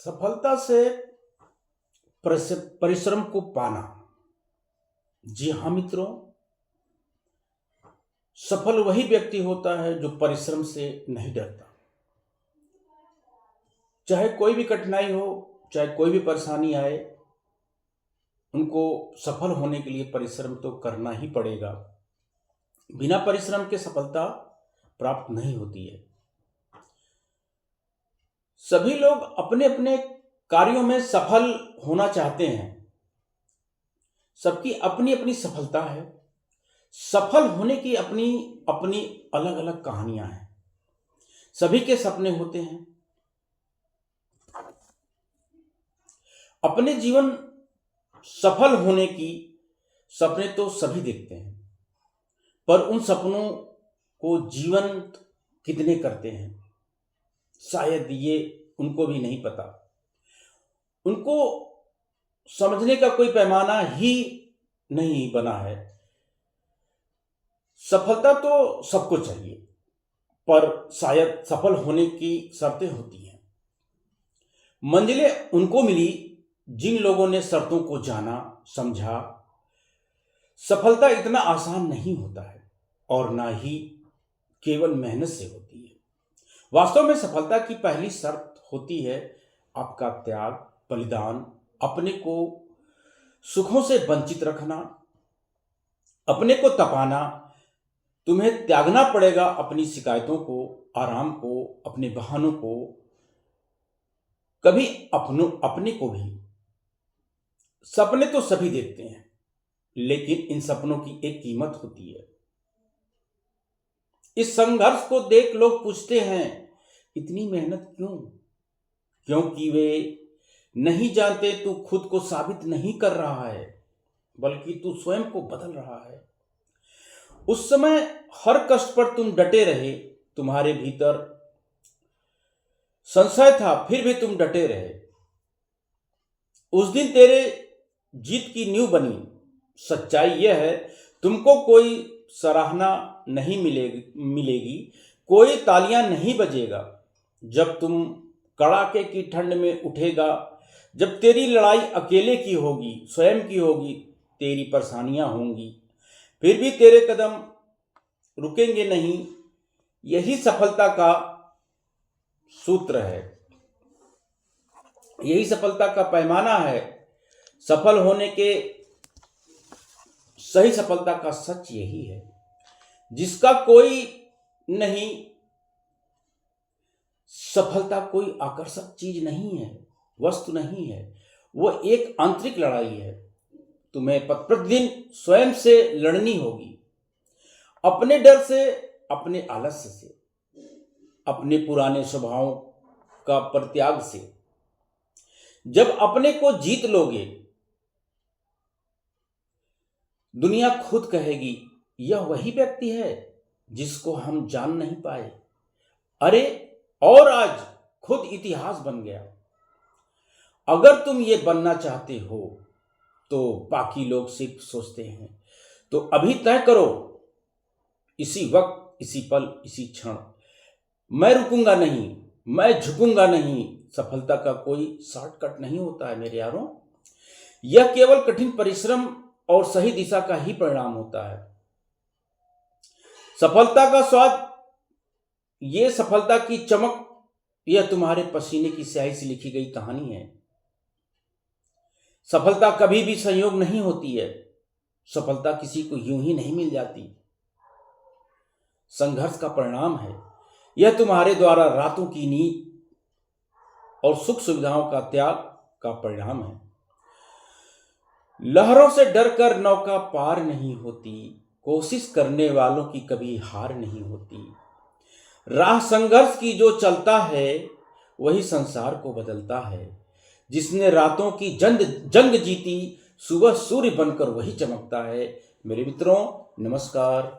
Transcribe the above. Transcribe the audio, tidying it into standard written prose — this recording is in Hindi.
सफलता से परिश्रम को पाना। जी हाँ मित्रों, सफल वही व्यक्ति होता है जो परिश्रम से नहीं डरता। चाहे कोई भी कठिनाई हो, चाहे कोई भी परेशानी आए, उनको सफल होने के लिए परिश्रम तो करना ही पड़ेगा। बिना परिश्रम के सफलता प्राप्त नहीं होती है। सभी लोग अपने अपने कार्यों में सफल होना चाहते हैं। सबकी अपनी अपनी सफलता है। सफल होने की अपनी अपनी अलग अलग कहानियां हैं। सभी के सपने होते हैं। अपने जीवन सफल होने की सपने तो सभी देखते हैं, पर उन सपनों को जीवंत कितने करते हैं, शायद ये उनको भी नहीं पता। उनको समझने का कोई पैमाना ही नहीं बना है। सफलता तो सबको चाहिए, पर शायद सफल होने की शर्तें होती हैं। मंजिलें उनको मिली जिन लोगों ने शर्तों को जाना, समझा। सफलता इतना आसान नहीं होता है और ना ही केवल मेहनत से होती है। वास्तव में सफलता की पहली शर्त होती है आपका त्याग, बलिदान, अपने को सुखों से वंचित रखना, अपने को तपाना। तुम्हें त्यागना पड़ेगा अपनी शिकायतों को, आराम को, अपने बहानों को, कभी अपने को भी। सपने तो सभी देखते हैं, लेकिन इन सपनों की एक कीमत होती है। इस संघर्ष को देख लोग पूछते हैं, इतनी मेहनत क्यों? क्योंकि वे नहीं जानते तू खुद को साबित नहीं कर रहा है, बल्कि तू स्वयं को बदल रहा है। उस समय हर कष्ट पर तुम डटे रहे। तुम्हारे भीतर संशय था, फिर भी तुम डटे रहे। उस दिन तेरे जीत की नींव बनी। सच्चाई यह है, तुमको कोई सराहना नहीं मिलेगी, कोई तालियां नहीं बजेगा। जब तुम कड़ाके की ठंड में उठेगा, जब तेरी लड़ाई अकेले की होगी, स्वयं की होगी, तेरी परेशानियां होंगी, फिर भी तेरे कदम रुकेंगे नहीं। यही सफलता का सूत्र है, यही सफलता का पैमाना है। सफल होने के सही सफलता का सच यही है, जिसका कोई नहीं। सफलता कोई आकर्षक चीज नहीं है, वस्तु नहीं है। वो एक आंतरिक लड़ाई है। तुम्हें प्रतिदिन स्वयं से लड़नी होगी, अपने डर से, अपने आलस्य से, अपने पुराने स्वभावों का परित्याग से। जब अपने को जीत लोगे, दुनिया खुद कहेगी, यह वही व्यक्ति है जिसको हम जान नहीं पाए। अरे, और आज खुद इतिहास बन गया। अगर तुम ये बनना चाहते हो तो बाकी लोग सिर्फ सोचते हैं, तो अभी तय करो, इसी वक्त, इसी पल, इसी क्षण। मैं रुकूंगा नहीं, मैं झुकूंगा नहीं। सफलता का कोई शॉर्टकट नहीं होता है मेरे यारों। यह केवल कठिन परिश्रम और सही दिशा का ही परिणाम होता है। सफलता का स्वाद, ये सफलता की चमक, यह तुम्हारे पसीने की स्याही से लिखी गई कहानी है। सफलता कभी भी संयोग नहीं होती है। सफलता किसी को यूं ही नहीं मिल जाती। संघर्ष का परिणाम है। यह तुम्हारे द्वारा रातों की नींद और सुख सुविधाओं का त्याग का परिणाम है। लहरों से डरकर नौका पार नहीं होती। कोशिश करने वालों की कभी हार नहीं होती। राह संघर्ष की जो चलता है, वही संसार को बदलता है। जिसने रातों की जंग जीती, सुबह सूर्य बनकर वही चमकता है। मेरे मित्रों, नमस्कार।